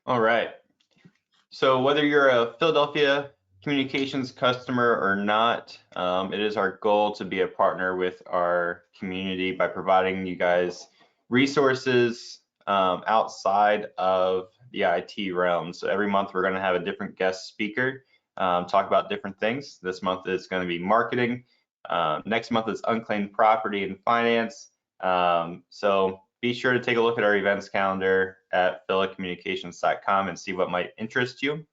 All right. So whether you're a Philadelphia communications customer or not, it is our goal to be a partner with our community by providing you guys resources outside of the IT realm. So every month we're going to have a different guest speaker talk about different things. This month is going to be marketing. Next month is unclaimed property and finance. So be sure to take a look at our events calendar at philacommunications.com and see what might interest you.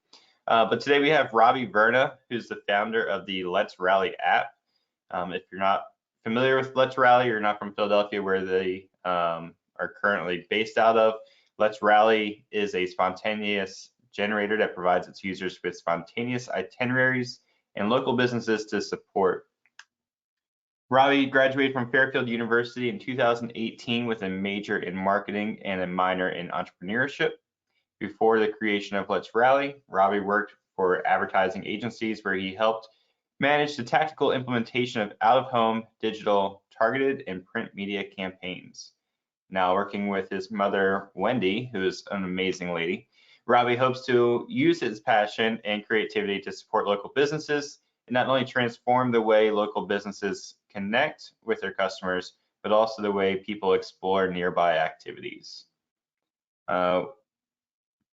But today we have Robbie Verna, who's the founder of the Let's Rally app. If you're not familiar with Let's Rally, you're not from Philadelphia where they are currently based out of, Let's Rally is a spontaneous generator that provides its users with spontaneous itineraries and local businesses to support. Robbie graduated from Fairfield University in 2018 with a major in marketing and a minor in entrepreneurship. Before the creation of Let's Rally, Robbie worked for advertising agencies where he helped manage the tactical implementation of out-of-home, digital, targeted, and print media campaigns. Now working with his mother, Wendy, who is an amazing lady, Robbie hopes to use his passion and creativity to support local businesses and not only transform the way local businesses connect with their customers, but also the way people explore nearby activities.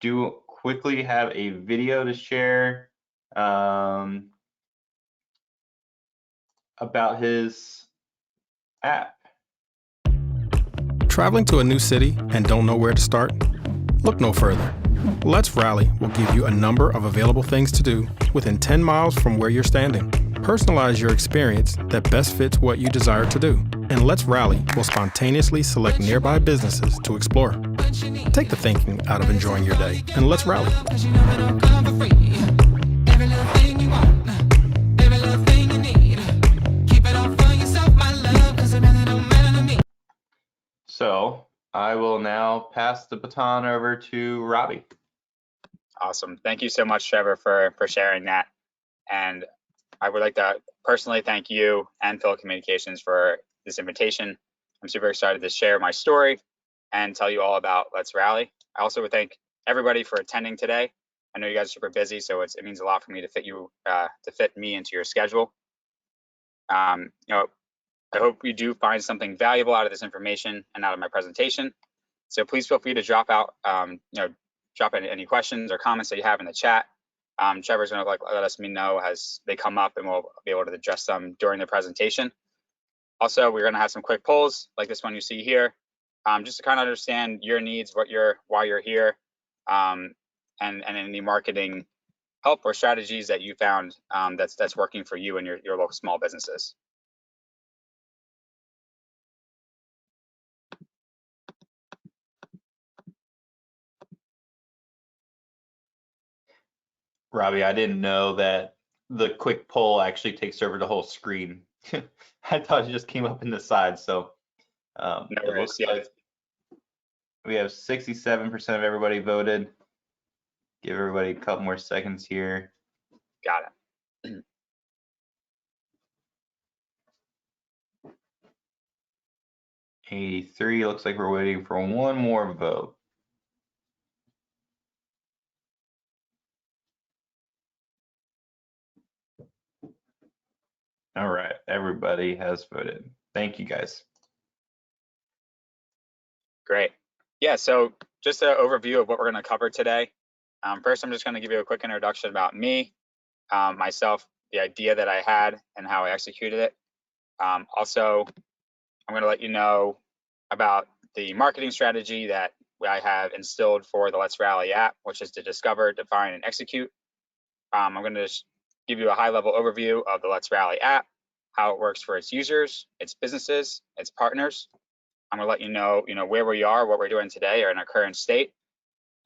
Do quickly have a video to share about his app. Traveling to a new city and don't know where to start? Look no further. Let's Rally will give you a number of available things to do within 10 miles from where you're standing. Personalize your experience that best fits what you desire to do. And Let's Rally will spontaneously select nearby businesses to explore. Take the thinking out of enjoying your day and let's rally. So I will now pass the baton over to Robbie. Awesome. Thank you so much, Trevor, for sharing that. And I would like to personally thank you and Phil Communications for this invitation. I'm super excited to share my story and tell you all about Let's Rally. I also would thank everybody for attending today. I know you guys are super busy, so it means a lot for me to fit me into your schedule. I hope you do find something valuable out of this information and out of my presentation. So please feel free to drop in any questions or comments that you have in the chat. Trevor's going to let us know as they come up, and we'll be able to address them during the presentation. Also, we're going to have some quick polls like this one you see here, just to kind of understand your needs, why you're here, and any marketing help or strategies that you found that's working for you and your local small businesses. Robbie, I didn't know that the quick poll actually takes over the whole screen. I thought it just came up in the side. So it looks like we have 67% of everybody voted. Give everybody a couple more seconds here. Got it. 83, looks like we're waiting for one more vote. All right, everybody has voted. Thank you, guys. Great. Yeah, so just an overview of what we're going to cover today. First, I'm just going to give you a quick introduction about me, myself, the idea that I had, and how I executed it. Also, I'm going to let you know about the marketing strategy that I have instilled for the Let's Rally app, which is to discover, define, and execute. I'm going to just give you a high-level overview of the Let's Rally app, how it works for its users, its businesses, its partners. I'm going to let you know, where we are, what we're doing today, or in our current state,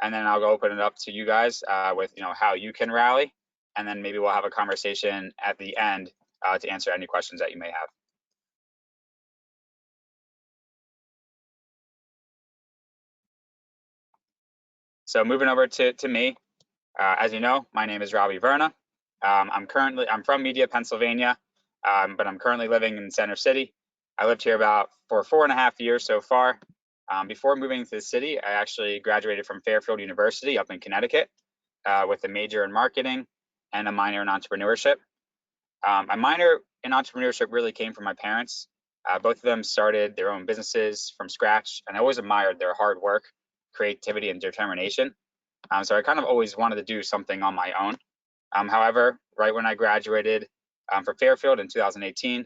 and then I'll go open it up to you guys with, how you can rally, and then maybe we'll have a conversation at the end to answer any questions that you may have. So moving over to me, as you know, my name is Robbie Verna. I'm from Media, Pennsylvania, but I'm currently living in Center City. I lived here for 4.5 years so far. Before moving to the city, I actually graduated from Fairfield University up in Connecticut with a major in marketing and a minor in entrepreneurship. My minor in entrepreneurship really came from my parents. Both of them started their own businesses from scratch, and I always admired their hard work, creativity, and determination. So I kind of always wanted to do something on my own. However, right when I graduated from Fairfield in 2018,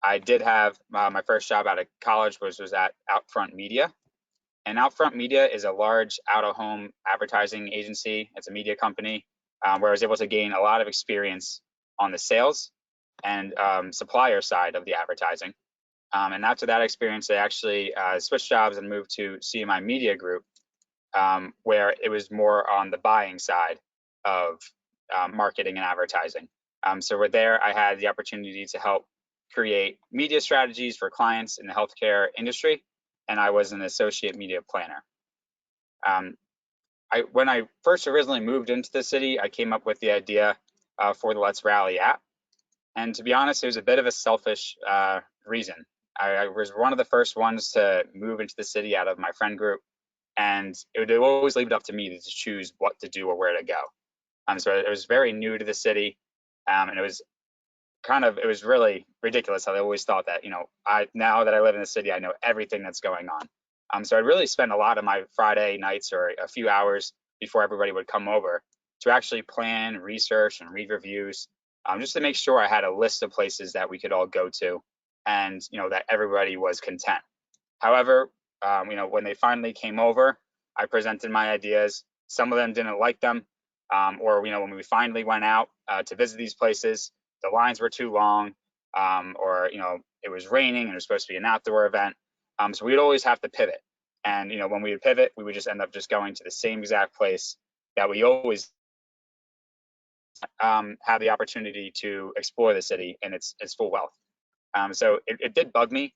I did have my first job out of college, which was at Outfront Media. And Outfront Media is a large out-of-home advertising agency. It's a media company where I was able to gain a lot of experience on the sales and supplier side of the advertising. And after that experience, I actually switched jobs and moved to CMI Media Group, where it was more on the buying side of marketing and advertising. So with there, I had the opportunity to help create media strategies for clients in the healthcare industry, and I was an associate media planner. When I first originally moved into the city, I came up with the idea for the Let's Rally app. And to be honest, it was a bit of a selfish reason. I was one of the first ones to move into the city out of my friend group, and it would always leave it up to me to choose what to do or where to go. So it was very new to the city, and it was really ridiculous how they always thought that, now that I live in the city, I know everything that's going on. So I'd really spend a lot of my Friday nights or a few hours before everybody would come over to actually plan, research, and read reviews, just to make sure I had a list of places that we could all go to, and that everybody was content. However, when they finally came over, I presented my ideas. Some of them didn't like them, or when we finally went out to visit these places, the lines were too long, or it was raining and it was supposed to be an outdoor event. So we'd always have to pivot. And when we would pivot, we would just end up just going to the same exact place that we always have the opportunity to explore the city in its full wealth. So it did bug me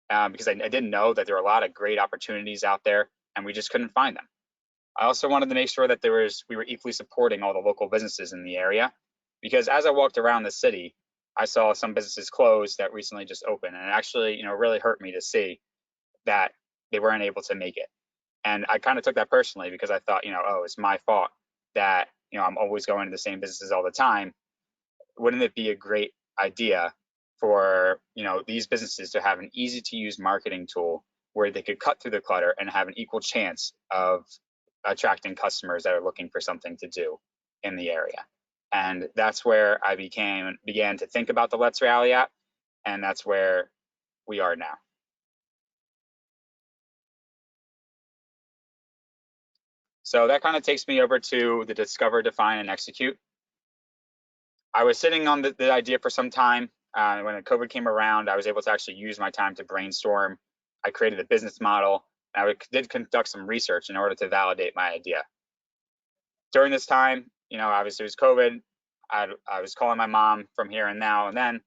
because I didn't know that there were a lot of great opportunities out there, and we just couldn't find them. I also wanted to make sure that we were equally supporting all the local businesses in the area, because as I walked around the city, I saw some businesses close that recently just opened, and it actually really hurt me to see that they weren't able to make it. And I kind of took that personally, because I thought, oh, it's my fault that I'm always going to the same businesses all the time. Wouldn't it be a great idea for these businesses to have an easy to use marketing tool where they could cut through the clutter and have an equal chance of attracting customers that are looking for something to do in the area? And that's where I began to think about the Let's Rally app, and that's where we are now. So that kind of takes me over to the discover, define, and execute. I was sitting on the idea for some time. When COVID came around, I was able to actually use my time to brainstorm. I created a business model, and I did conduct some research in order to validate my idea. During this time, obviously it was COVID. I was calling my mom from here and now and then.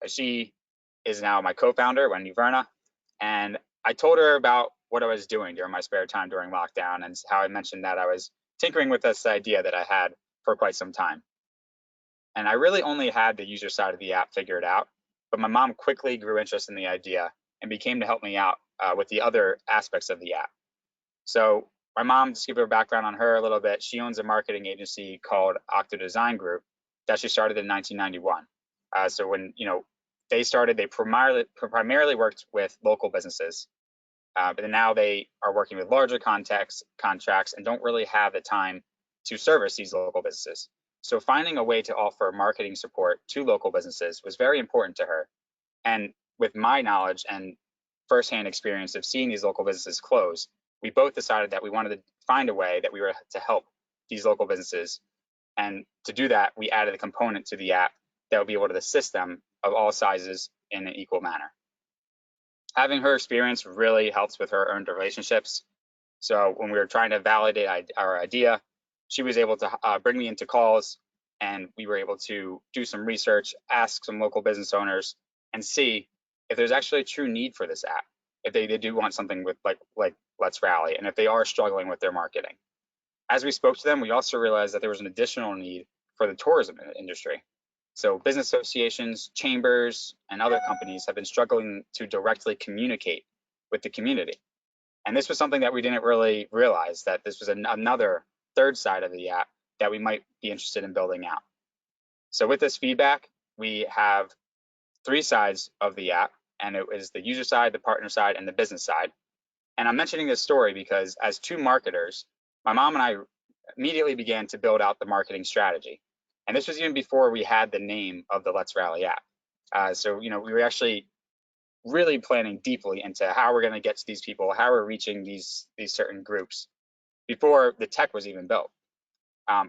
She is now my co-founder, Robbie Verna, and I told her about what I was doing during my spare time during lockdown, and how I mentioned that I was tinkering with this idea that I had for quite some time. And I really only had the user side of the app figured out, but my mom quickly grew interest in the idea and became to help me out with the other aspects of the app. So my mom, just to give her a background on her a little bit, she owns a marketing agency called Octo Design Group that she started in 1991. So when they started, they primarily worked with local businesses, but now they are working with larger contracts and don't really have the time to service these local businesses. So finding a way to offer marketing support to local businesses was very important to her. And with my knowledge and firsthand experience of seeing these local businesses close, we both decided that we wanted to find a way that we were to help these local businesses. And to do that, we added a component to the app that would be able to assist them of all sizes in an equal manner. Having her experience really helps with her earned relationships. So when we were trying to validate our idea, she was able to bring me into calls, and we were able to do some research, ask some local business owners, and see if there's actually a true need for this app, if they do want something with like Let's Rally, and if they are struggling with their marketing. As we spoke to them, we also realized that there was an additional need for the tourism industry. So business associations, chambers, and other companies have been struggling to directly communicate with the community. And this was something that we didn't really realize, that this was another third side of the app that we might be interested in building out. So with this feedback, we have 3 sides of the app, and it was the user side, the partner side, and the business side. And I'm mentioning this story because as 2 marketers, my mom and I immediately began to build out the marketing strategy. And this was even before we had the name of the Let's Rally app. So, we were actually really planning deeply into how we're going to get to these people, how we're reaching these certain groups before the tech was even built.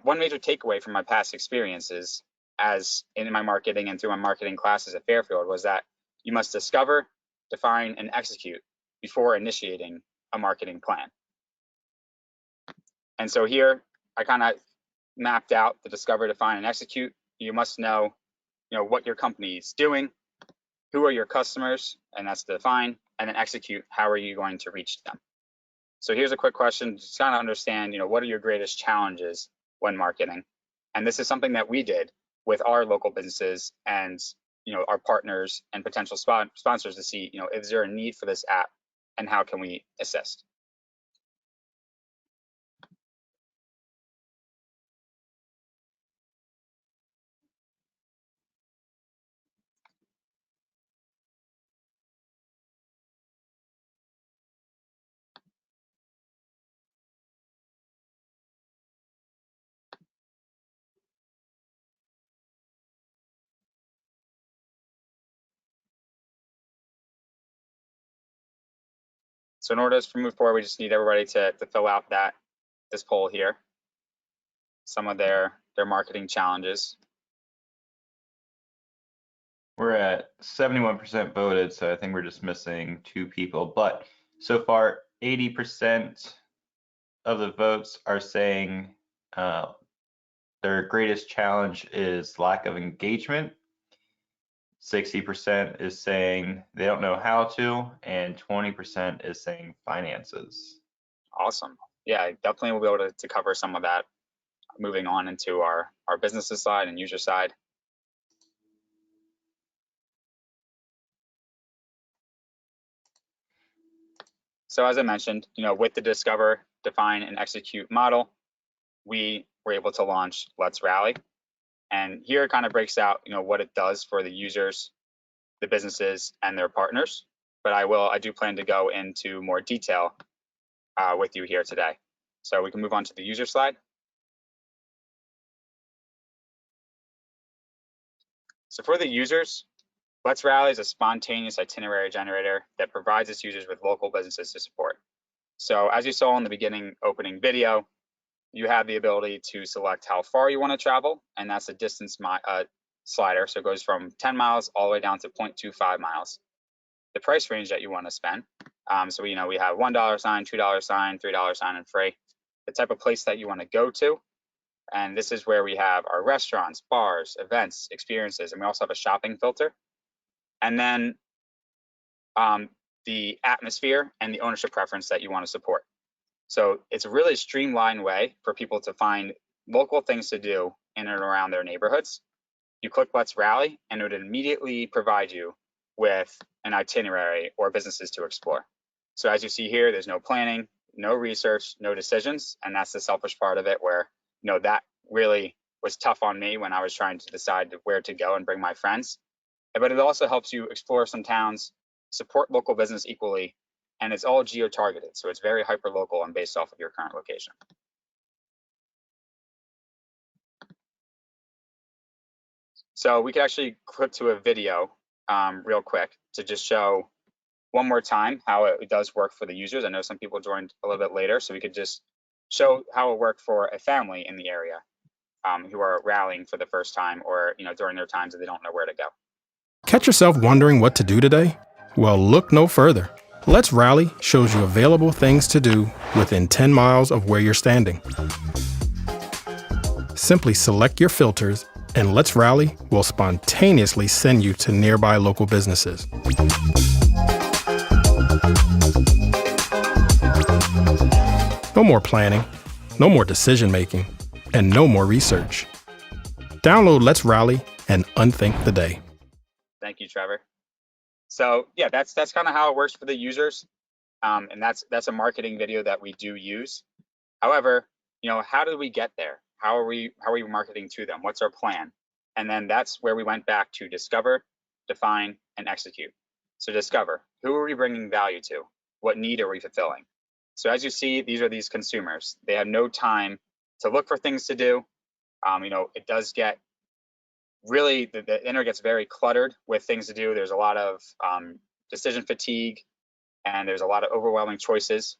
One major takeaway from my past experiences as in my marketing and through my marketing classes at Fairfield was that you must discover, define, and execute before initiating a marketing plan. And so here I kind of mapped out the discover, define, and execute. You must know, what your company is doing, who are your customers, and that's define, and then execute, how are you going to reach them? So here's a quick question, just kind of understand, what are your greatest challenges when marketing? And this is something that we did with our local businesses and, our partners and potential sponsors to see, is there a need for this app and how can we assist? So in order to move forward, we just need everybody to fill out this poll here, some of their marketing challenges. We're at 71% voted, so I think we're just missing 2 people. But so far, 80% of the votes are saying their greatest challenge is lack of engagement. 60% is saying they don't know how to, and 20% is saying finances. Awesome. Yeah, definitely we'll be able to cover some of that moving on into our businesses side and user side. So as I mentioned, with the discover, define, and execute model, we were able to launch Let's Rally. And here it kind of breaks out, what it does for the users, the businesses, and their partners. But I do plan to go into more detail with you here today. So we can move on to the user slide. So for the users, Let's Rally is a spontaneous itinerary generator that provides its users with local businesses to support. So as you saw in the beginning opening video, you have the ability to select how far you want to travel, and that's a distance slider. So it goes from 10 miles all the way down to 0.25 miles. The price range that you want to spend. So we have $1 sign, $2 sign, $3 sign, and free. The type of place that you want to go to. And this is where we have our restaurants, bars, events, experiences, and we also have a shopping filter. And then the atmosphere and the ownership preference that you want to support. So it's a really streamlined way for people to find local things to do in and around their neighborhoods. You click Let's Rally, and it would immediately provide you with an itinerary or businesses to explore. So as you see here, there's no planning, no research, no decisions, and that's the selfish part of it where, that really was tough on me when I was trying to decide where to go and bring my friends. But it also helps you explore some towns, support local business equally, and it's all geo-targeted. So it's very hyper-local and based off of your current location. So we could actually click to a video real quick to just show one more time how it does work for the users. I know some people joined a little bit later, so we could just show how it worked for a family in the area who are rallying for the first time or during their times that they don't know where to go. Catch yourself wondering what to do today? Well, look no further. Let's Rally shows you available things to do within 10 miles of where you're standing. Simply select your filters and Let's Rally will spontaneously send you to nearby local businesses. No more planning, no more decision making, and no more research. Download Let's Rally and unthink the day. Thank you, Trevor. So yeah, that's kind of how it works for the users. and that's a marketing video that we do use. However, how did we get there? How are we marketing to them? What's our plan? And then that's where we went back to discover, define, and execute. So discover, who are we bringing value to? What need are we fulfilling? So as you see, these are these consumers. They have no time to look for things to do. It does get really, the internet gets very cluttered with things to do. There's a lot of decision fatigue, and there's a lot of overwhelming choices.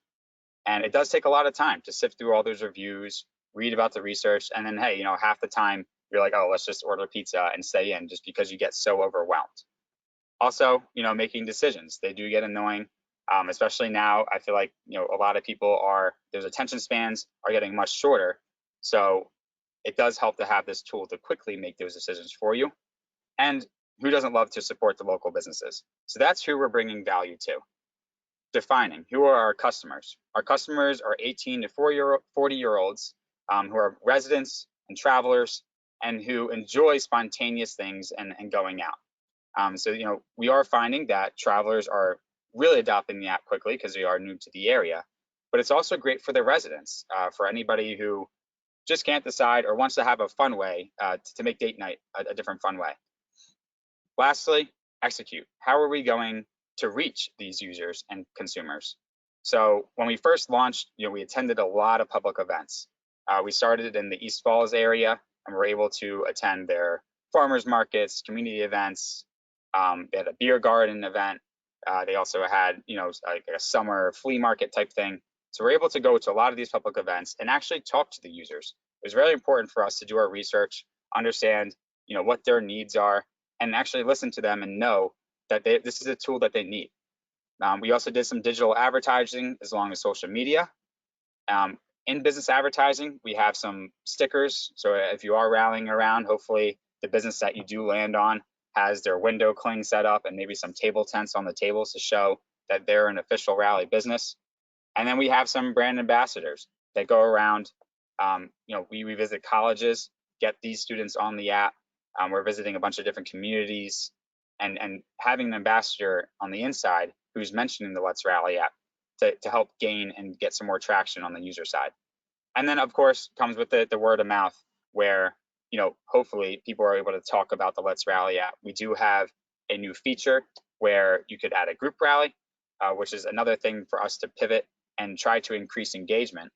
And it does take a lot of time to sift through all those reviews, read about the research, and then, hey, half the time you're like, oh, let's just order pizza and stay in, just because you get so overwhelmed. Also, making decisions, they do get annoying, especially now. I feel like, a lot of people their attention spans are getting much shorter. So it does help to have this tool to quickly make those decisions for you. And who doesn't love to support the local businesses? So that's who we're bringing value to. Defining, who are our customers? Our customers are 18 to 40-year-olds who are residents and travelers, and who enjoy spontaneous things and going out. So we are finding that travelers are really adopting the app quickly because they are new to the area, but it's also great for the residents, for anybody who just can't decide or wants to have a fun way to make date night a different fun way. Lastly, execute. How are we going to reach these users and consumers? So when we first launched, we attended a lot of public events. We started in the East Falls area, and were able to attend their farmers markets, community events. They had a beer garden event. They also had, like a summer flea market type thing. So we're able to go to a lot of these public events and actually talk to the users. It was really important for us to do our research, understand, what their needs are, and actually listen to them and know that this is a tool that they need. We also did some digital advertising as long as social media. In business advertising, we have some stickers. So if you are rallying around, hopefully the business that you do land on has their window cling set up and maybe some table tents on the tables to show that they're an official Rally business. And then we have some brand ambassadors that go around. We visit colleges, get these students on the app. We're visiting a bunch of different communities, and having an ambassador on the inside who's mentioning the Let's Rally app to help gain and get some more traction on the user side. And then, of course, comes with the word of mouth, where hopefully people are able to talk about the Let's Rally app. We do have a new feature where you could add a group rally, which is another thing for us to pivot and try to increase engagement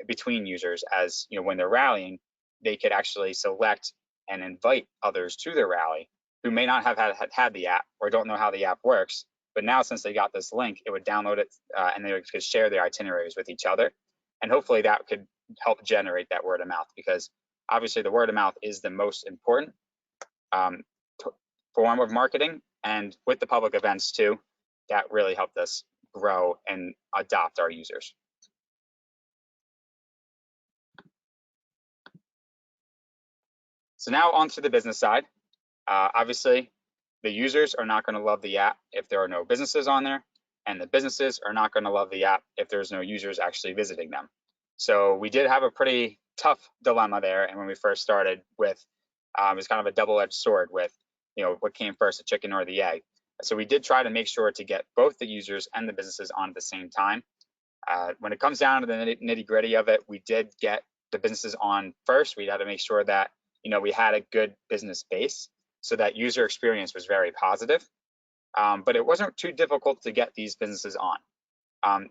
between users. As when they're rallying, they could actually select and invite others to their rally who may not have had the app or don't know how the app works. But now, since they got this link, it would download it and they could share their itineraries with each other. And hopefully that could help generate that word of mouth, because obviously the word of mouth is the most important form of marketing. And with the public events too, that really helped us grow and adopt our users. So now on to the business side. Obviously, the users are not going to love the app if there are no businesses on there, and the businesses are not going to love the app if there's no users actually visiting them. So we did have a pretty tough dilemma there, and when we first started with, it was kind of a double-edged sword with, what came first, the chicken or the egg. So we did try to make sure to get both the users and the businesses on at the same time. When it comes down to the nitty-gritty of it, we did get the businesses on first. We had to make sure that we had a good business base, so that user experience was very positive. But it wasn't too difficult to get these businesses on.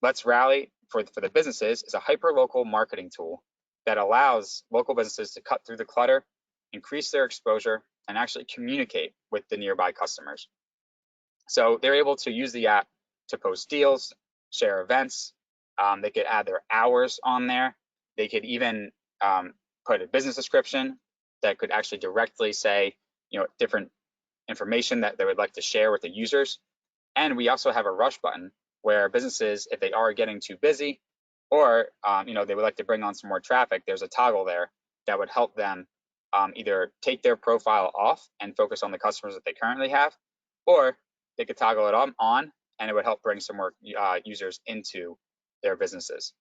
Let's Rally for the businesses is a hyper-local marketing tool that allows local businesses to cut through the clutter, increase their exposure, and actually communicate with the nearby customers. So they're able to use the app to post deals, share events. They could add their hours on there. They could even put a business description that could actually directly say, different information that they would like to share with the users. And we also have a rush button where businesses, if they are getting too busy, or they would like to bring on some more traffic, there's a toggle there that would help them either take their profile off and focus on the customers that they currently have, or they could toggle it on and it would help bring some more users into their businesses.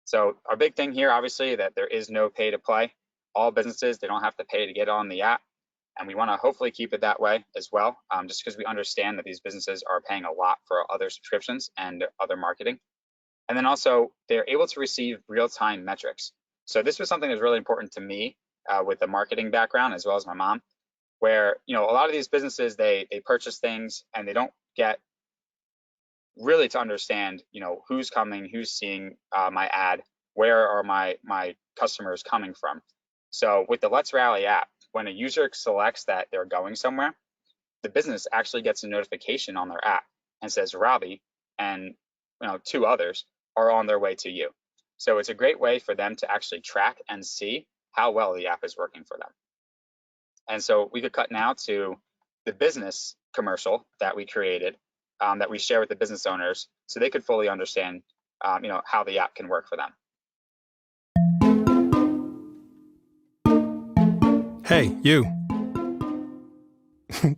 So our big thing here, obviously, that there is no pay to play. All businesses, they don't have to pay to get on the app. And we want to hopefully keep it that way as well, just because we understand that these businesses are paying a lot for other subscriptions and other marketing. And then also they're able to receive real-time metrics. So this was something that was really important to me with the marketing background, as well as my mom, where, a lot of these businesses, they purchase things and they don't get really to understand, who's coming, who's seeing my ad, where are my customers coming from. So with the Let's Rally app, when a user selects that they're going somewhere, the business actually gets a notification on their app and says Robbie and 2 others are on their way to you. So it's a great way for them to actually track and see how well the app is working for them. And so we could cut now to the business commercial that we created, that we share with the business owners, so they could fully understand, how the app can work for them. Hey, you.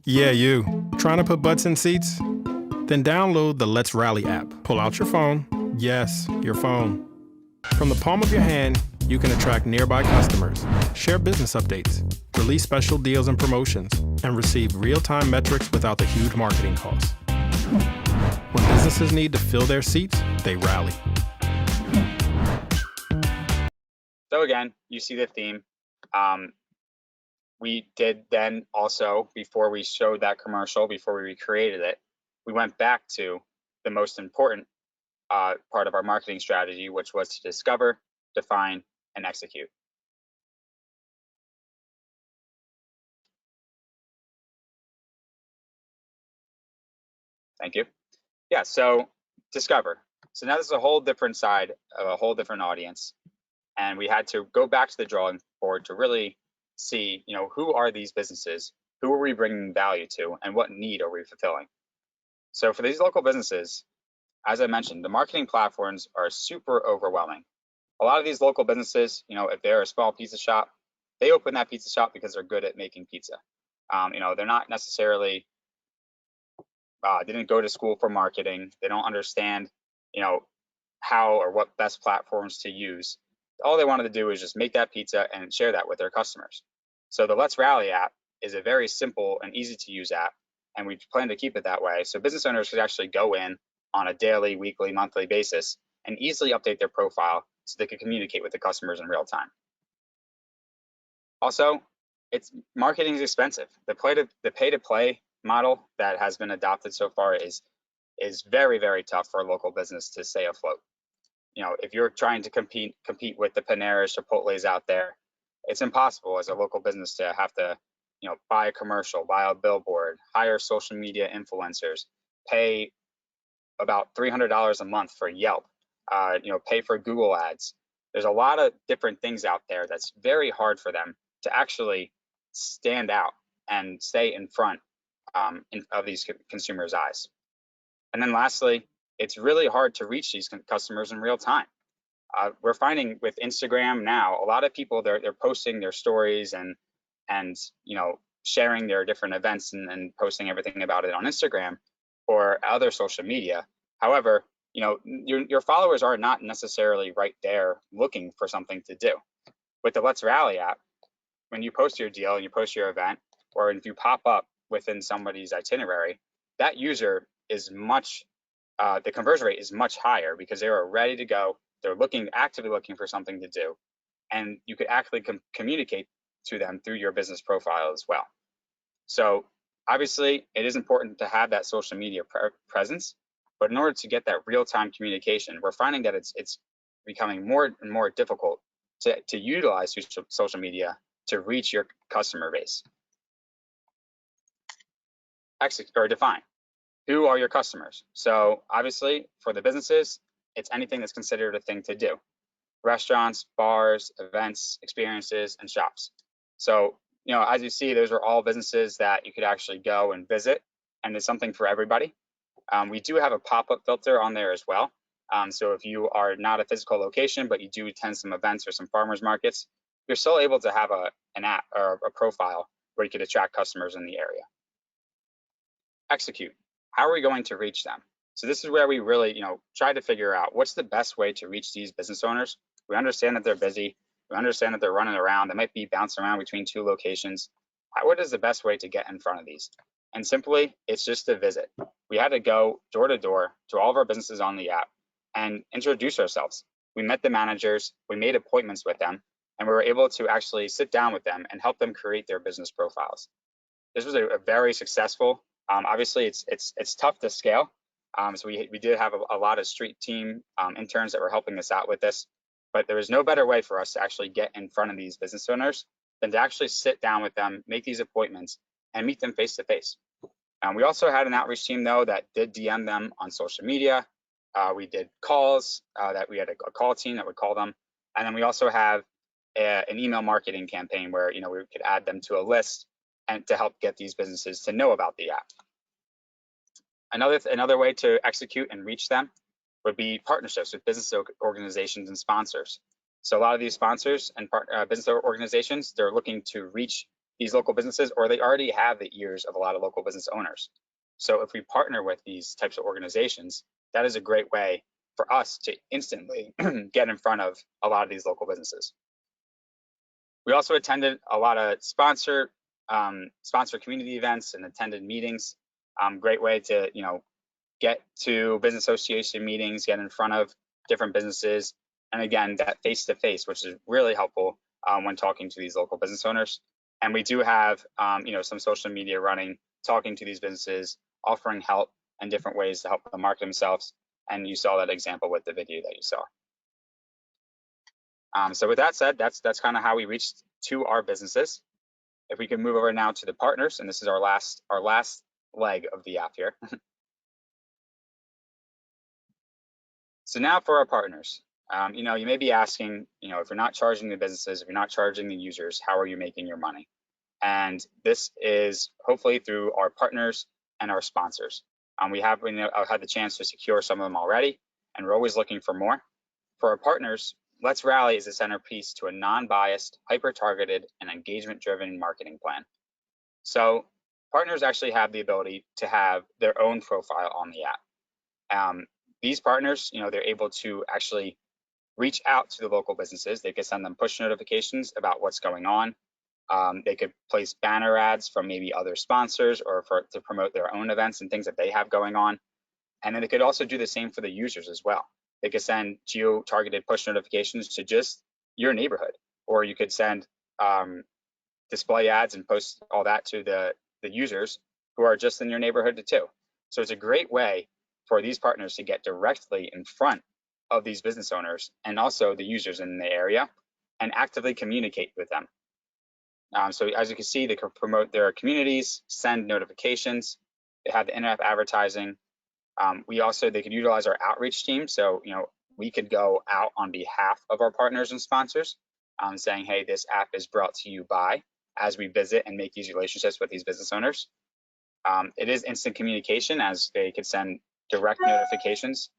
Yeah, you. Trying to put butts in seats? Then download the Let's Rally app. Pull out your phone. Yes, your phone. From the palm of your hand, you can attract nearby customers, share business updates, release special deals and promotions, and receive real-time metrics without the huge marketing costs. When businesses need to fill their seats, they rally. So again, you see the theme. We did then also, before we showed that commercial, before we recreated it, we went back to the most important part of our marketing strategy, which was to discover, define, and execute. Thank you. Yeah, so discover. So now this is a whole different side of a whole different audience. And we had to go back to the drawing board to really see, who are these businesses? Who are we bringing value to? And what need are we fulfilling? So for these local businesses, as I mentioned, the marketing platforms are super overwhelming. A lot of these local businesses, if they're a small pizza shop, they open that pizza shop because they're good at making pizza. They're not necessarily, didn't go to school for marketing. They don't understand, how or what best platforms to use. All they wanted to do is just make that pizza and share that with their customers. So the Let's Rally app is a very simple and easy to use app, and we plan to keep it that way. So business owners could actually go in on a daily, weekly, monthly basis and easily update their profile so they could communicate with the customers in real time. Also, marketing is expensive. The pay-to-play model that has been adopted so far is very, very tough for a local business to stay afloat. If you're trying to compete with the Paneras, Chipotle's out there, it's impossible as a local business to have to, buy a commercial, buy a billboard, hire social media influencers, pay about $300 a month for Yelp, pay for Google ads. There's a lot of different things out there that's very hard for them to actually stand out and stay in front of these consumers' eyes. And then lastly, it's really hard to reach these customers in real time. We're finding with Instagram now, a lot of people, they're posting their stories and sharing their different events and posting everything about it on Instagram or other social media. However, your followers are not necessarily right there looking for something to do. With the Let's Rally app, when you post your deal and you post your event, or if you pop up within somebody's itinerary, that user is the conversion rate is much higher because they are ready to go. They're actively looking for something to do, and you could actually communicate to them through your business profile as well. So obviously, it is important to have that social media presence, but in order to get that real-time communication, we're finding that it's becoming more and more difficult to utilize social media to reach your customer base. Execute or define. Who are your customers? So obviously, for the businesses, it's anything that's considered a thing to do. Restaurants, bars, events, experiences, and shops. So, as you see, those are all businesses that you could actually go and visit, and it's something for everybody. We do have a pop-up filter on there as well. So if you are not a physical location, but you do attend some events or some farmers markets, you're still able to have an app or a profile where you could attract customers in the area. Execute. How are we going to reach them? So this is where we really, try to figure out what's the best way to reach these business owners. We understand that they're busy. We understand that they're running around. They might be bouncing around between 2 locations. what is the best way to get in front of these? And simply, it's just a visit. We had to go door to door to all of our businesses on the app and introduce ourselves. We met the managers, we made appointments with them, and we were able to actually sit down with them and help them create their business profiles. This was a very successful. Obviously, it's tough to scale. So we did have a lot of street team interns that were helping us out with this, but there was no better way for us to actually get in front of these business owners than to actually sit down with them, make these appointments, and meet them face to face. We also had an outreach team though that did DM them on social media. We did calls that we had a call team that would call them, and then we also have an email marketing campaign where we could add them to a list and to help get these businesses to know about the app. Another way to execute and reach them would be partnerships with business organizations and sponsors. So a lot of these sponsors and business organizations, they're looking to reach these local businesses, or they already have the ears of a lot of local business owners. So if we partner with these types of organizations, that is a great way for us to instantly get in front of a lot of these local businesses. We also attended a lot of sponsor community events and attended meetings. Great way to get to business association meetings, get in front of different businesses, and again, that face-to-face, which is really helpful when talking to these local business owners. And we do have some social media running, talking to these businesses, offering help and different ways to help them market themselves. And you saw that example with the video that you saw. So with that said, that's kind of how we reached to our businesses. If we can move over now to the partners, and this is our last leg of the app here. So now for our partners, you may be asking, if you're not charging the businesses, if you're not charging the users, how are you making your money? And this is hopefully through our partners and our sponsors. We have had the chance to secure some of them already, and we're always looking for more. For our partners, Let's Rally is a centerpiece to a non-biased, hyper-targeted, and engagement-driven marketing plan. So partners actually have the ability to have their own profile on the app. These partners, they're able to actually reach out to the local businesses. They could send them push notifications about what's going on. They could place banner ads from maybe other sponsors or to promote their own events and things that they have going on. And then they could also do the same for the users as well. They could send geo-targeted push notifications to just your neighborhood, or you could send display ads and post all that to the users who are just in your neighborhood too. So it's a great way for these partners to get directly in front of these business owners and also the users in the area and actively communicate with them. So as you can see, they can promote their communities, send notifications, they have the in-app advertising. They could utilize our outreach team. So, we could go out on behalf of our partners and sponsors saying, hey, this app is brought to you by, as we visit and make these relationships with these business owners. It is instant communication, as they could send direct notifications,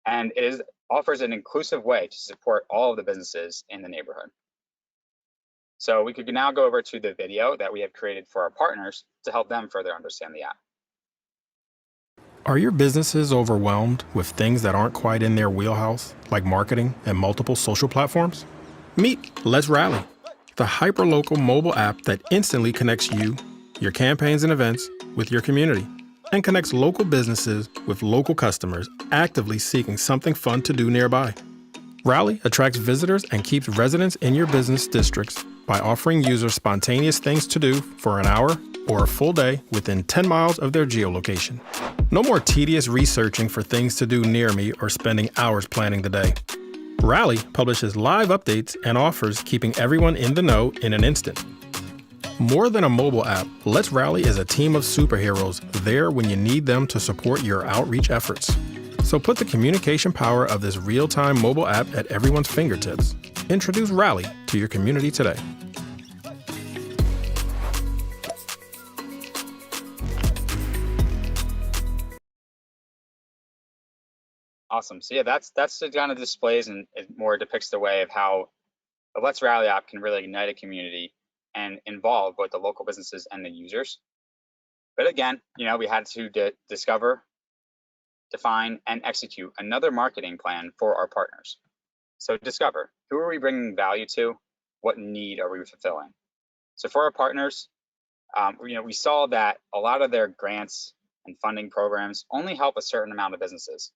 and it offers an inclusive way to support all of the businesses in the neighborhood. So we could now go over to the video that we have created for our partners to help them further understand the app. Are your businesses overwhelmed with things that aren't quite in their wheelhouse, like marketing and multiple social platforms? Meet Let's Rally, the hyperlocal mobile app that instantly connects you, your campaigns and events, with your community, and connects local businesses with local customers actively seeking something fun to do nearby. Rally attracts visitors and keeps residents in your business districts by offering users spontaneous things to do for an hour or a full day within 10 miles of their geolocation. No more tedious researching for things to do near me or spending hours planning the day. Rally publishes live updates and offers, keeping everyone in the know in an instant. More than a mobile app, Let's Rally is a team of superheroes there when you need them to support your outreach efforts. So put the communication power of this real-time mobile app at everyone's fingertips. Introduce Rally to your community today. Awesome. So yeah, that's the kind of displays and it more depicts the way of how the Let's Rally app can really ignite a community and involve both the local businesses and the users. But again, we had to discover, define, and execute another marketing plan for our partners. So discover, who are we bringing value to? What need are we fulfilling? So for our partners, we saw that a lot of their grants and funding programs only help a certain amount of businesses.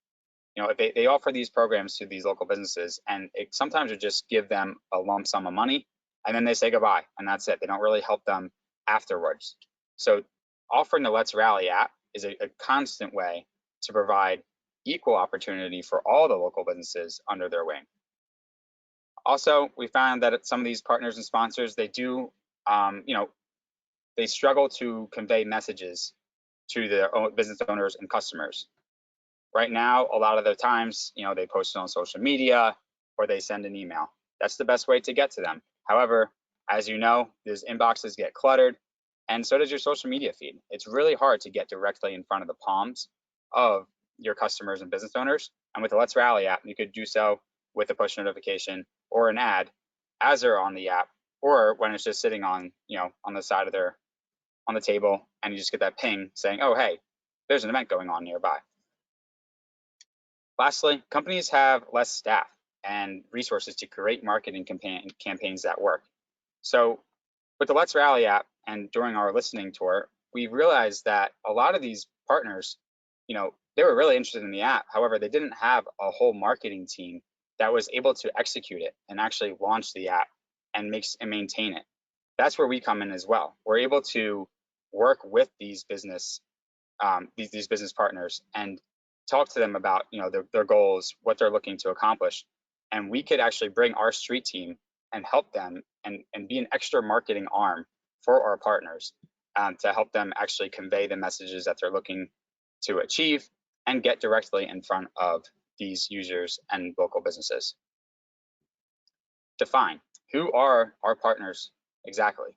If they offer these programs to these local businesses, and it sometimes would just give them a lump sum of money, and then they say goodbye, and that's it. They don't really help them afterwards. So offering the Let's Rally app is a constant way to provide equal opportunity for all the local businesses under their wing. Also, we found that some of these partners and sponsors, they do, they struggle to convey messages to their own business owners and customers. Right now, a lot of the times, they post it on social media or they send an email. That's the best way to get to them. However, as you know, these inboxes get cluttered, and so does your social media feed. It's really hard to get directly in front of the palms of your customers and business owners. And with the Let's Rally app, you could do so with a push notification or an ad as they're on the app, or when it's just sitting on, on the side of on the table, and you just get that ping saying, oh, hey, there's an event going on nearby. Lastly, companies have less staff and resources to create marketing campaigns that work. So with the Let's Rally app and during our listening tour, we realized that a lot of these partners, they were really interested in the app. However, they didn't have a whole marketing team that was able to execute it and actually launch the app and maintain it. That's where we come in as well. We're able to work with these business partners and talk to them about their goals, what they're looking to accomplish, and we could actually bring our street team and help them and be an extra marketing arm for our partners to help them actually convey the messages that they're looking to achieve and get directly in front of these users and local businesses. Define who are our partners exactly.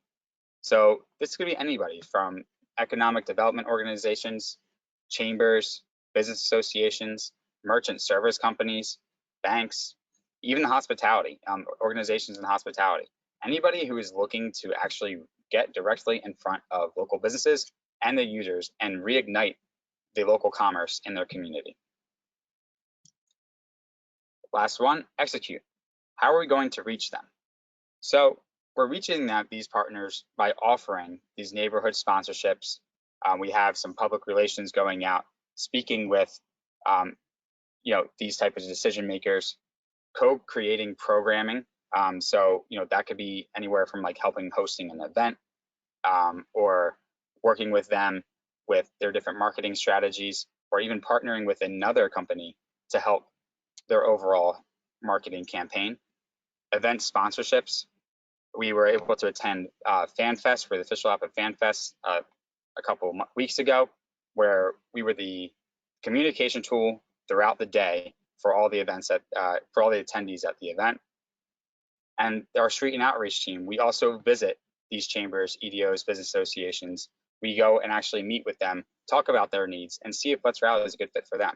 So this could be anybody from economic development organizations, chambers, business associations, merchant service companies, banks, even hospitality, organizations in hospitality. Anybody who is looking to actually get directly in front of local businesses and their users and reignite the local commerce in their community. Last one, execute. How are we going to reach them? So we're reaching these partners by offering these neighborhood sponsorships. We have some public relations going out, speaking with these types of decision makers, co-creating programming. So that could be anywhere from like helping hosting an event or working with them with their different marketing strategies, or even partnering with another company to help their overall marketing campaign. Event sponsorships. We were able to attend FanFest for the official app of FanFest a couple weeks ago, where we were the communication tool throughout the day for all the events for all the attendees at the event. And our street and outreach team, we also visit these chambers, EDOs, business associations. We go and actually meet with them, talk about their needs, and see if Let's Rally is a good fit for them.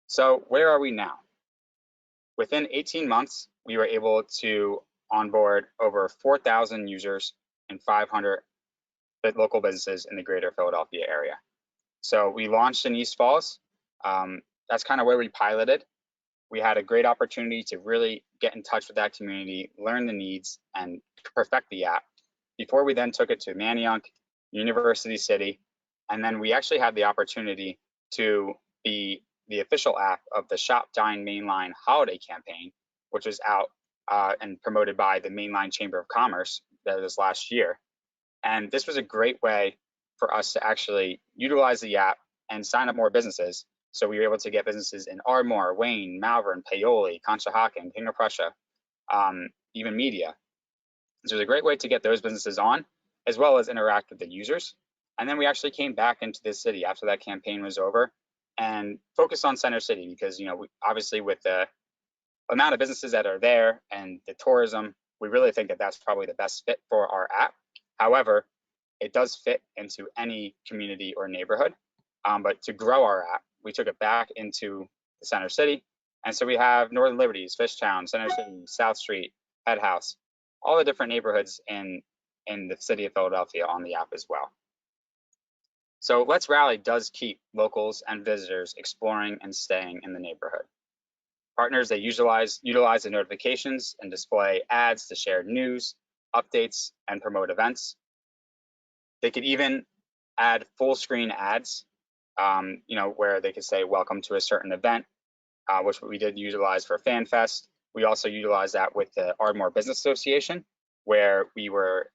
So where are we now? Within 18 months, we were able to onboard over 4,000 users and 500 local businesses in the greater Philadelphia area. So we launched in East Falls. That's kind of where we piloted. We had a great opportunity to really get in touch with that community, learn the needs, and perfect the app before we then took it to Manayunk, University City, and then we actually had the opportunity to be the official app of the Shop Dine Mainline holiday campaign, which was out and promoted by the Mainline Chamber of Commerce that was last year. And this was a great way for us to actually utilize the app and sign up more businesses. So we were able to get businesses in Ardmore, Wayne, Malvern, Paoli, Conshohocken, King of Prussia, even Media. So it was a great way to get those businesses on, as well as interact with the users. And then we actually came back into the city after that campaign was over and focused on Center City because, obviously with the amount of businesses that are there and the tourism, we really think that that's probably the best fit for our app. However, it does fit into any community or neighborhood. But to grow our app, we took it back into the Center City. And so we have Northern Liberties, Fishtown, Center City, South Street, Head House, all the different neighborhoods in the city of Philadelphia on the app as well. So Let's Rally does keep locals and visitors exploring and staying in the neighborhood. Partners, they utilize the notifications and display ads to share news, updates, and promote events. They could even add full screen ads, where they could say, welcome to a certain event, which we did utilize for FanFest. We also utilized that with the Ardmore Business Association, where we were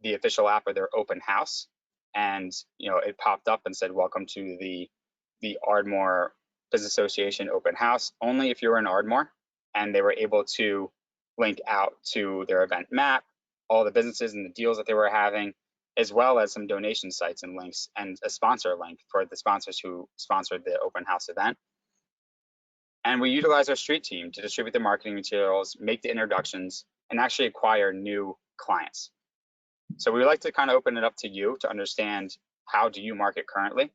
the official app of their open house. And, it popped up and said, welcome to the Ardmore Business Association open house, only if you were in Ardmore. And they were able to link out to their event map, all the businesses and the deals that they were having, as well as some donation sites and links, and a sponsor link for the sponsors who sponsored the open house event. And we utilize our street team to distribute the marketing materials, make the introductions, and actually acquire new clients. So we would like to kind of open it up to you to understand, how do you market currently?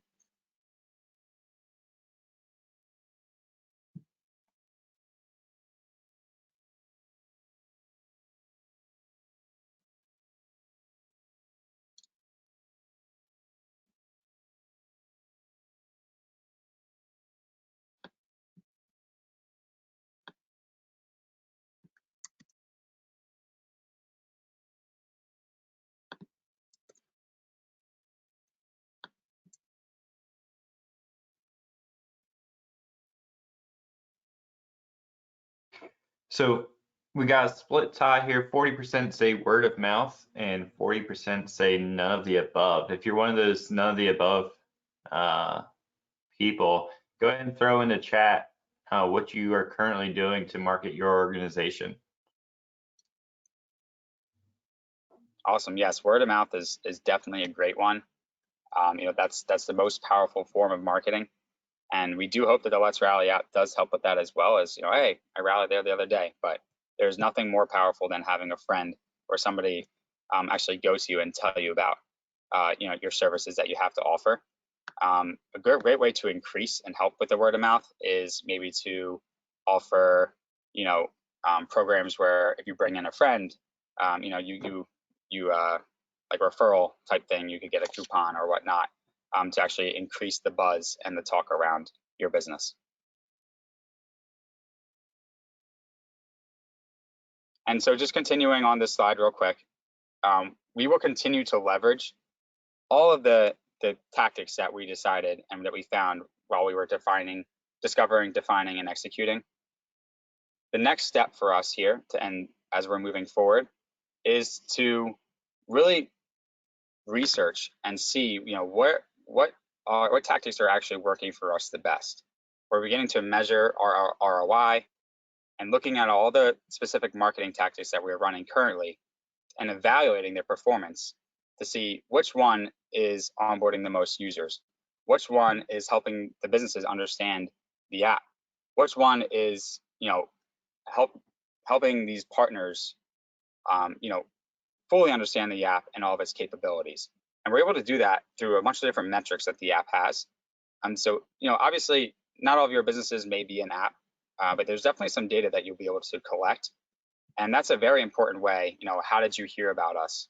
So we got a split tie here. 40% say word of mouth and 40% say none of the above. If you're one of those none of the above people, go ahead and throw in the chat what you are currently doing to market your organization. Awesome. Yes, word of mouth is definitely a great one. That's the most powerful form of marketing. And we do hope that the Let's Rally app does help with that, as well as, hey, I rallied there the other day. But there's nothing more powerful than having a friend or somebody actually go to you and tell you about your services that you have to offer. A great way to increase and help with the word of mouth is maybe to offer programs where if you bring in a friend, like referral type thing, you could get a coupon or whatnot, to actually increase the buzz and the talk around your business. And so just continuing on this slide real quick, we will continue to leverage all of the tactics that we decided and that we found while we were discovering, defining, and executing. The next step for us here, and as we're moving forward, is to really research and see, what tactics are actually working for us the best. We're beginning to measure our ROI and looking at all the specific marketing tactics that we're running currently and evaluating their performance to see which one is onboarding the most users, which one is helping the businesses understand the app, which one is helping these partners fully understand the app and all of its capabilities. And we're able to do that through a bunch of different metrics that the app has. And so, obviously, not all of your businesses may be an app, but there's definitely some data that you'll be able to collect. And that's a very important way, how did you hear about us?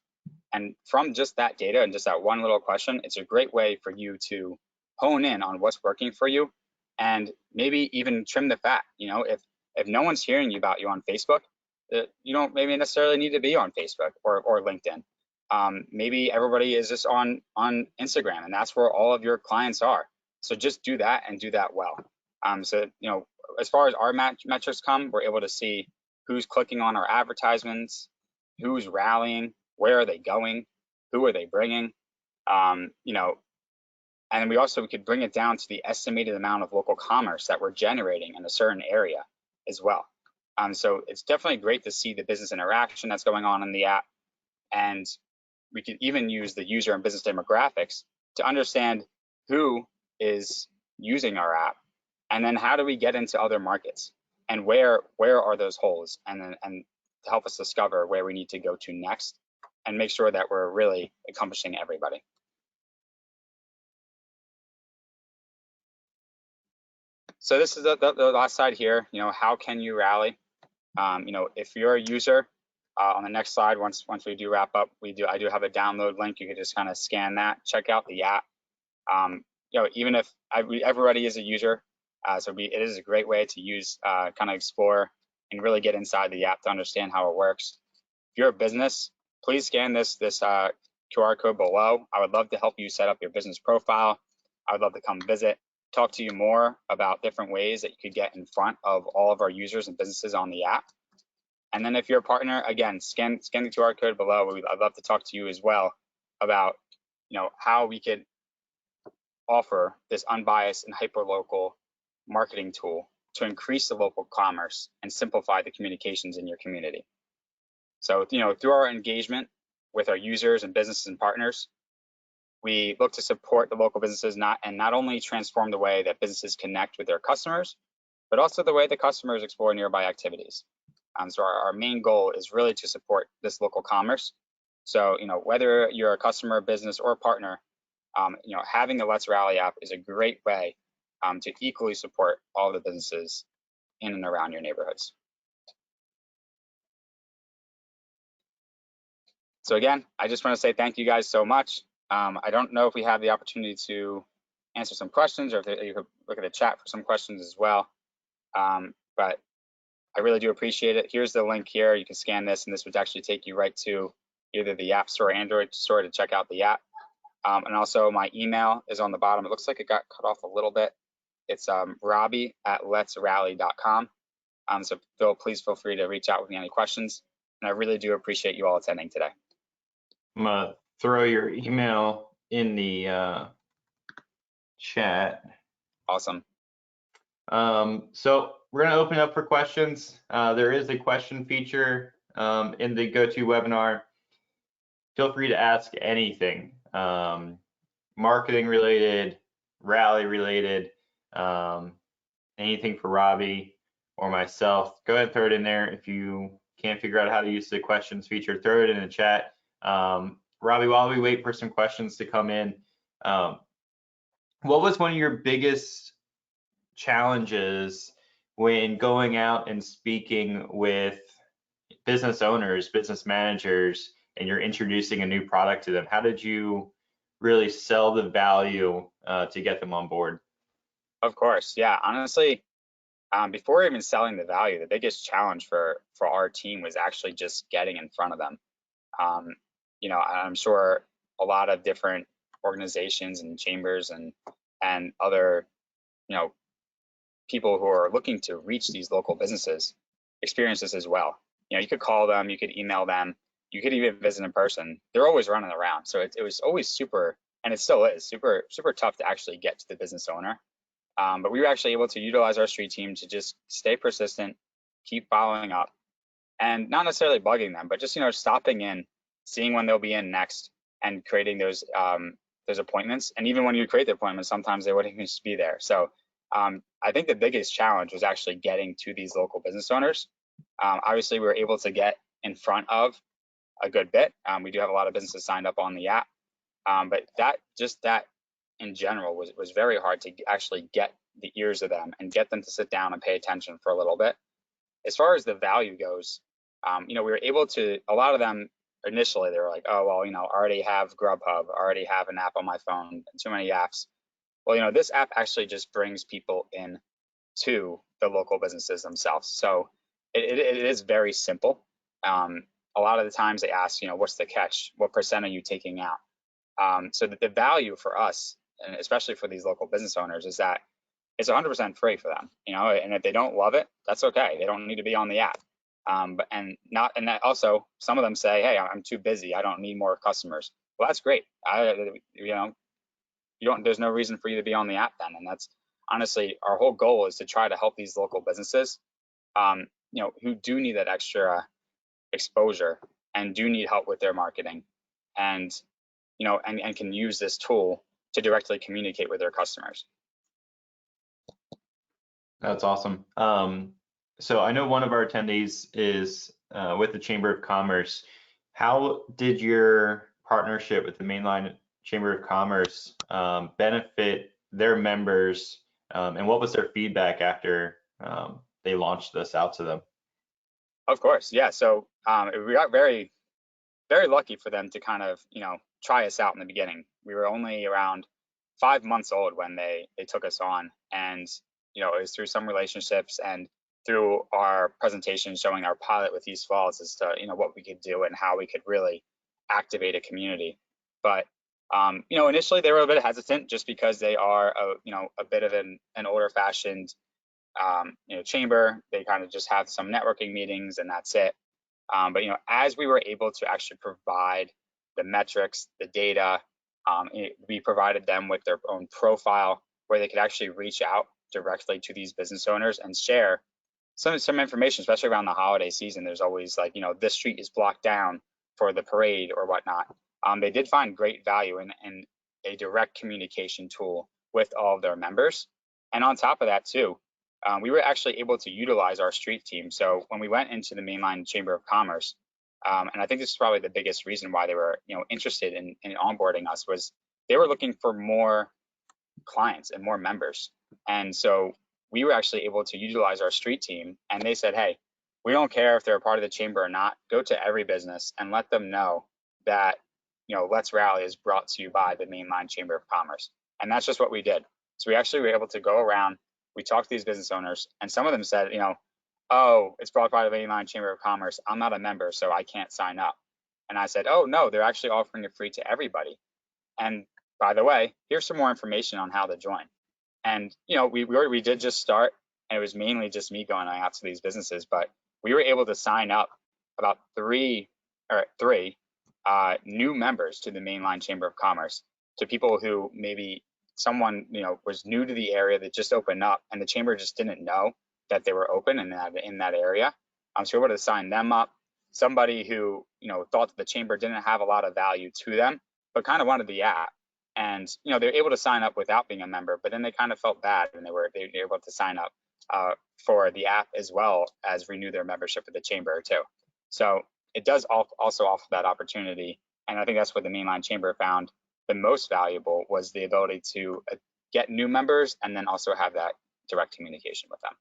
And from just that data and just that one little question, it's a great way for you to hone in on what's working for you and maybe even trim the fat. If no one's hearing about you on Facebook, you don't maybe necessarily need to be on Facebook or LinkedIn. Maybe everybody is just on Instagram, and that's where all of your clients are. So just do that and do that well. So, as far as our metrics come, we're able to see who's clicking on our advertisements, who's rallying, where are they going, who are they bringing, and then we could bring it down to the estimated amount of local commerce that we're generating in a certain area as well. So it's definitely great to see the business interaction that's going on in the app. And we could even use the user and business demographics to understand who is using our app, and then how do we get into other markets, and where are those holes, and to help us discover where we need to go to next and make sure that we're really accomplishing everybody. So this is the last slide here. How can you rally? If you're a user, on the next slide, once we do wrap up, I do have a download link. You can just kind of scan that, check out the app. Even if everybody is a user, So it is a great way to use, kind of explore and really get inside the app to understand how it works. If you're a business, please scan this QR code below. I would love to help you set up your business profile. I would love to come visit, talk to you more about different ways that you could get in front of all of our users and businesses on the app. And then if you're a partner, again, scan the QR code below. I'd love to talk to you as well about, how we could offer this unbiased and hyperlocal marketing tool to increase the local commerce and simplify the communications in your community. So, through our engagement with our users and businesses and partners, we look to support the local businesses not only transform the way that businesses connect with their customers, but also the way the customers explore nearby activities. So our main goal is really to support this local commerce. So, whether you're a customer, business, or partner, having the Let's Rally app is a great way to equally support all the businesses in and around your neighborhoods. So again, I just want to say thank you guys so much. I don't know if we have the opportunity to answer some questions, or if you could look at the chat for some questions as well. But I really do appreciate it. Here's the link here. You can scan this, and this would actually take you right to either the App Store or Android Store to check out the app. And also my email is on the bottom. It looks like it got cut off a little bit. It's robbie@letsrally.com. So Phil, please feel free to reach out with me any questions. And I really do appreciate you all attending today. I'm gonna throw your email in the chat. Awesome. So we're gonna open up for questions. There is a question feature in the GoToWebinar. Feel free to ask anything, marketing related, Rally related, anything for Robbie or myself. Go ahead and throw it in there. If you can't figure out how to use the questions feature, throw it in the chat. Robbie, while we wait for some questions to come in, what was one of your biggest challenges when going out and speaking with business owners, business managers, and you're introducing a new product to them? How did you really sell the value to get them on board? Of course, yeah. Honestly, before even selling the value, the biggest challenge for our team was actually just getting in front of them. I'm sure a lot of different organizations and chambers and other, people who are looking to reach these local businesses experience this as well. You could call them, you could email them, you could even visit in person. They're always running around. So it was always super, and it still is super tough to actually get to the business owner. But we were actually able to utilize our street team to just stay persistent, keep following up, and not necessarily bugging them, but just, stopping in, seeing when they'll be in next, and creating those appointments. And even when you create the appointments, sometimes they wouldn't even just be there. So I think the biggest challenge was actually getting to these local business owners. Obviously, we were able to get in front of a good bit. We do have a lot of businesses signed up on the app, but that in general was very hard to actually get the ears of them and get them to sit down and pay attention for a little bit. As far as the value goes, we were able to, a lot of them initially, they were like, oh, well, I already have Grubhub, I already have an app on my phone, too many apps. Well, this app actually just brings people in to the local businesses themselves. So it is very simple. A lot of the times they ask, what's the catch? What percent are you taking out? So that the value for us, and especially for these local business owners, is that it's 100% free for them. And if they don't love it, that's okay. They don't need to be on the app. And that also, some of them say, hey, I'm too busy, I don't need more customers. Well, that's great. There's no reason for you to be on the app then. And that's honestly our whole goal, is to try to help these local businesses, who do need that extra exposure and do need help with their marketing, and and can use this tool to directly communicate with their customers. That's awesome. So I know one of our attendees is with the Chamber of Commerce. How did your partnership with the Mainline Chamber of Commerce benefit their members, and what was their feedback after they launched this out to them? Of course, yeah. So we got very, very lucky for them to kind of, try us out in the beginning. We were only around 5 months old when they took us on, and it was through some relationships and through our presentation showing our pilot with East Falls as to what we could do and how we could really activate a community. But initially they were a bit hesitant just because they are a bit of an older fashioned chamber. They kind of just have some networking meetings and that's it. But as we were able to actually provide the metrics, the data, we provided them with their own profile where they could actually reach out directly to these business owners and share some information, especially around the holiday season. There's always like, this street is blocked down for the parade or whatnot. They did find great value in a direct communication tool with all of their members. And on top of that too, we were actually able to utilize our street team. So when we went into the Mainline Chamber of Commerce, and I think this is probably the biggest reason why they were interested in onboarding us, was they were looking for more clients and more members. And so we were actually able to utilize our street team, and they said, hey, we don't care if they're a part of the chamber or not, go to every business and let them know that Let's Rally is brought to you by the Mainline Chamber of Commerce. And that's just what we did. So we actually were able to go around, we talked to these business owners, and some of them said, oh, it's brought by the Mainline Chamber of Commerce, I'm not a member, so I can't sign up. And I said, oh no, they're actually offering it free to everybody. And by the way, here's some more information on how to join. And we did just start, and it was mainly just me going out to these businesses, but we were able to sign up about three new members to the Mainline Chamber of Commerce, to people who maybe someone was new to the area that just opened up, and the chamber just didn't know that they were open in that area. So we were able to sign them up. Somebody who thought that the chamber didn't have a lot of value to them, but kind of wanted the app. And they were able to sign up without being a member, but then they kind of felt bad when they were able to sign up for the app as well as renew their membership with the chamber too. So it does also offer that opportunity, and I think that's what the Mainline Chamber found the most valuable, was the ability to get new members and then also have that direct communication with them.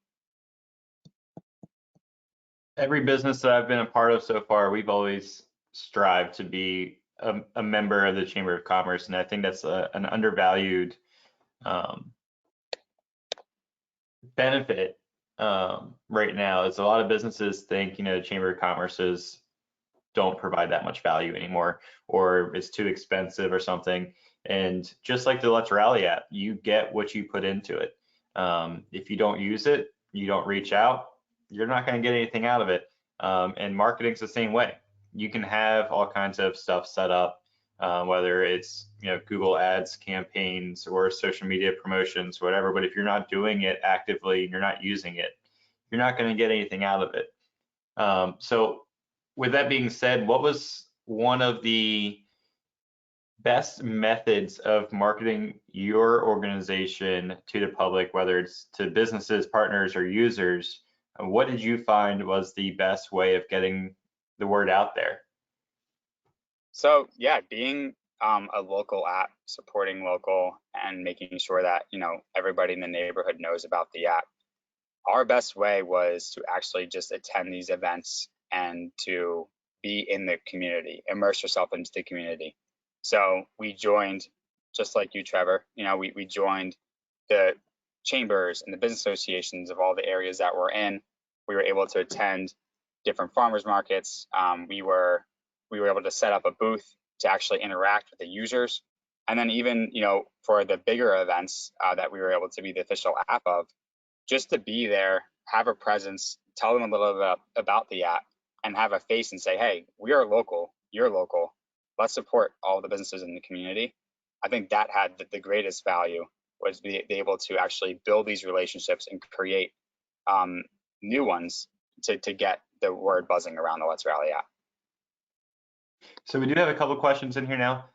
Every business that I've been a part of so far, we've always strived to be a member of the Chamber of Commerce, and I think that's an undervalued benefit right now. Is a lot of businesses think the Chamber of Commerce's don't provide that much value anymore, or it's too expensive or something. And just like the Let's Rally app, you get what you put into it. If you don't use it, you don't reach out, you're not going to get anything out of it. And marketing's the same way. You can have all kinds of stuff set up, whether it's Google Ads campaigns or social media promotions, whatever. But if you're not doing it actively and you're not using it, you're not going to get anything out of it. So with that being said, what was one of the best methods of marketing your organization to the public, whether it's to businesses, partners, or users? What did you find was the best way of getting the word out there? So yeah, being a local app, supporting local, and making sure that everybody in the neighborhood knows about the app. Our best way was to actually just attend these events and to be in the community, immerse yourself into the community. So we joined, just like you, Trevor, we joined the chambers and the business associations of all the areas that we're in. We were able to attend different farmers markets. We were able to set up a booth to actually interact with the users. And then even, for the bigger events that we were able to be the official app of, just to be there, have a presence, tell them a little bit about the app, and have a face and say, hey, we are local, you're local, let's support all the businesses in the community. I think that had the greatest value, was be able to actually build these relationships and create new ones to get the word buzzing around the Let's Rally app. So we do have a couple questions in here now.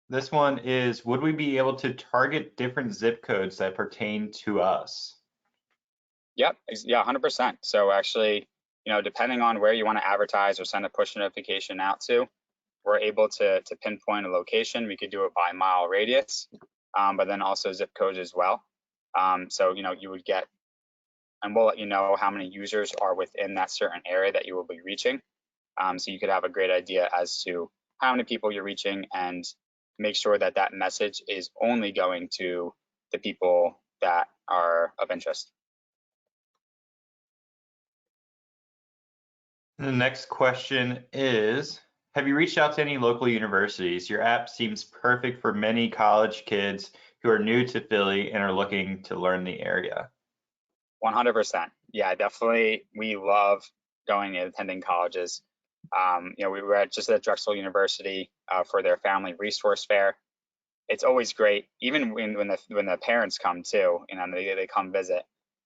This one is, would we be able to target different zip codes that pertain to us? Yep, yeah, 100%. So actually, depending on where you want to advertise or send a push notification out to, we're able to pinpoint a location. We could do it by mile radius, but then also zip codes as well. So, you would get, and we'll let you know how many users are within that certain area that you will be reaching. So you could have a great idea as to how many people you're reaching, and make sure that that message is only going to the people that are of interest. The next question is, have you reached out to any local universities? Your app seems perfect for many college kids who are new to Philly and are looking to learn the area. 100%. Yeah, definitely. We love going and attending colleges. We were just at Drexel University for their family resource fair. It's always great, even when the parents come too, they come visit.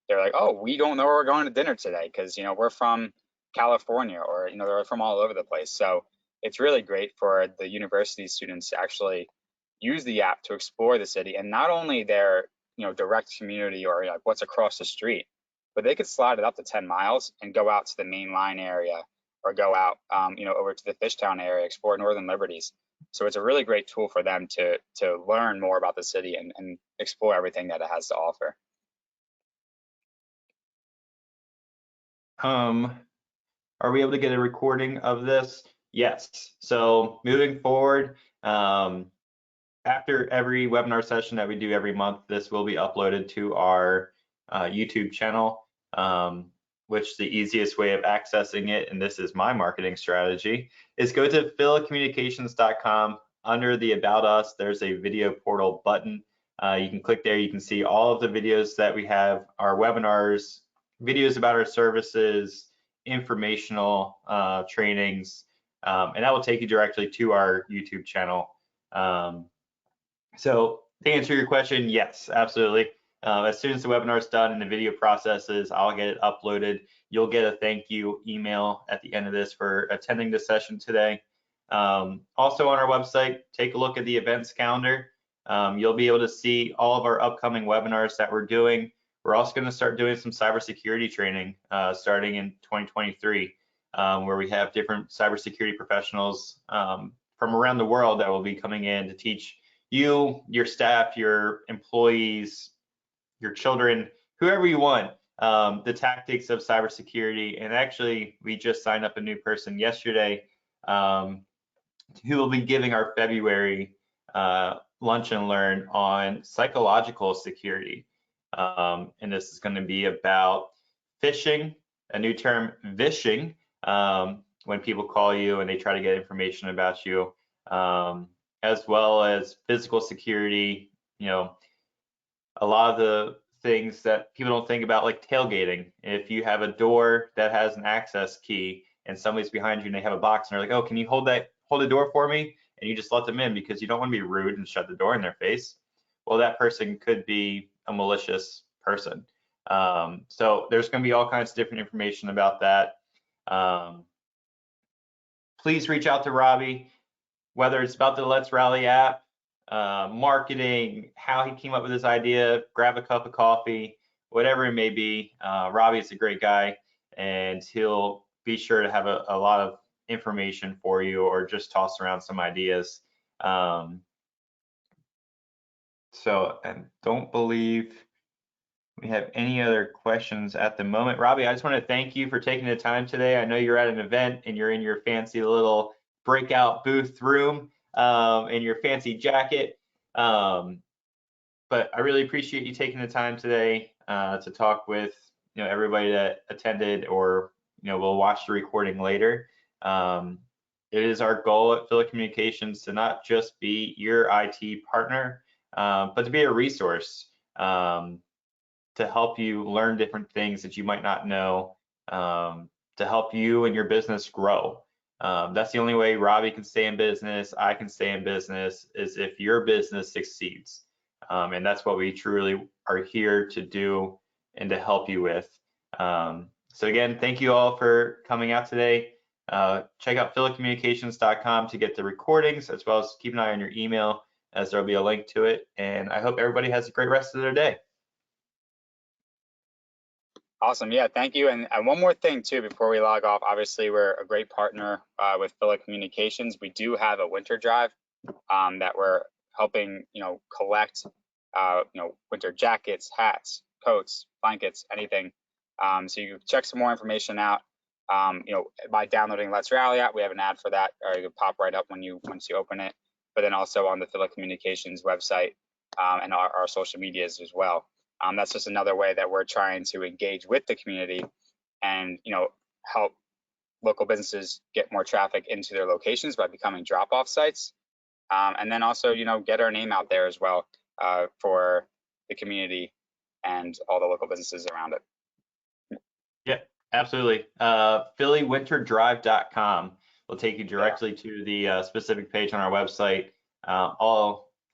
They're like, oh, we don't know where we're going to dinner today because we're from California, or they're from all over the place. So it's really great for the university students to actually use the app to explore the city, and not only their direct community or like what's across the street, but they could slide it up to 10 miles and go out to the main line area, or go out over to the Fishtown area, explore Northern Liberties. So it's a really great tool for them to learn more about the city and explore everything that it has to offer. Are we able to get a recording of this? Yes. So moving forward, after every webinar session that we do every month, this will be uploaded to our YouTube channel, which the easiest way of accessing it, and this is my marketing strategy, is go to philcommunications.com. Under the About Us, there's a video portal button. You can click there. You can see all of the videos that we have, our webinars, videos about our services, informational trainings, and that will take you directly to our YouTube channel. So to answer your question, yes, absolutely. As soon as the webinar is done and the video processes, I'll get it uploaded. You'll get a thank you email at the end of this for attending this session today. Also on our website, take a look at the events calendar. You'll be able to see all of our upcoming webinars that we're doing. We're also going to start doing some cybersecurity training starting in 2023, where we have different cybersecurity professionals from around the world that will be coming in to teach you, your staff, your employees, your children, whoever you want, the tactics of cybersecurity. And actually, we just signed up a new person yesterday who will be giving our February lunch and learn on psychological security. And this is going to be about phishing, a new term, vishing, when people call you and they try to get information about you, as well as physical security. A lot of the things that people don't think about, like tailgating. If you have a door that has an access key and somebody's behind you and they have a box and they're like, oh, can you hold the door for me? And you just let them in because you don't want to be rude and shut the door in their face. Well, that person could be a malicious person. So there's going to be all kinds of different information about that. Please reach out to Robbie, whether it's about the Let's Rally app, marketing, how he came up with this idea, grab a cup of coffee, whatever it may be. Robbie is a great guy, and he'll be sure to have a lot of information for you, or just toss around some ideas. So I don't believe we have any other questions at the moment. Robbie, I just want to thank you for taking the time today. I know you're at an event and you're in your fancy little breakout booth room in your fancy jacket. But I really appreciate you taking the time today to talk with everybody that attended, or will watch the recording later. It is our goal at Philly Communications to not just be your IT partner, but to be a resource to help you learn different things that you might not know, to help you and your business grow. That's the only way Robbie can stay in business, I can stay in business, is if your business succeeds. And that's what we truly are here to do and to help you with. So again, thank you all for coming out today. Check out philcommunications.com to get the recordings, as well as keep an eye on your email, as there'll be a link to it. And I hope everybody has a great rest of their day. Awesome. Yeah, thank you. And one more thing too, before we log off, obviously we're a great partner with Philly Communications. We do have a winter drive that we're helping, collect, winter jackets, hats, coats, blankets, anything. So you can check some more information out, by downloading Let's Rally app. We have an ad for that, or you can pop right up once you open it, but then also on the Philly Communications website and our social medias as well. That's just another way that we're trying to engage with the community and, help local businesses get more traffic into their locations by becoming drop-off sites. And then also, get our name out there as well for the community and all the local businesses around it. Yeah, absolutely. PhillyWinterDrive.com will take you directly to the specific page on our website.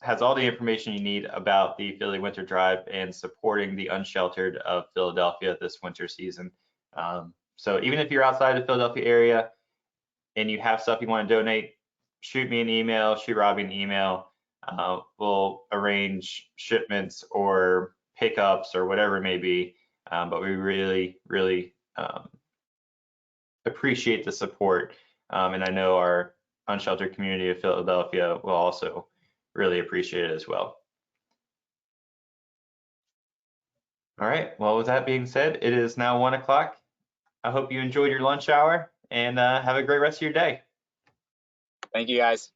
Has all the information you need about the Philly Winter Drive and supporting the unsheltered of Philadelphia this winter season. So even if you're outside the Philadelphia area and you have stuff you want to donate, shoot me an email, shoot Robbie an email. We'll arrange shipments or pickups or whatever it may be. But we really, really appreciate the support. And I know our unsheltered community of Philadelphia will also really appreciate it as well. All right, well, with that being said, it is now 1 o'clock. I hope you enjoyed your lunch hour and have a great rest of your day. Thank you, guys.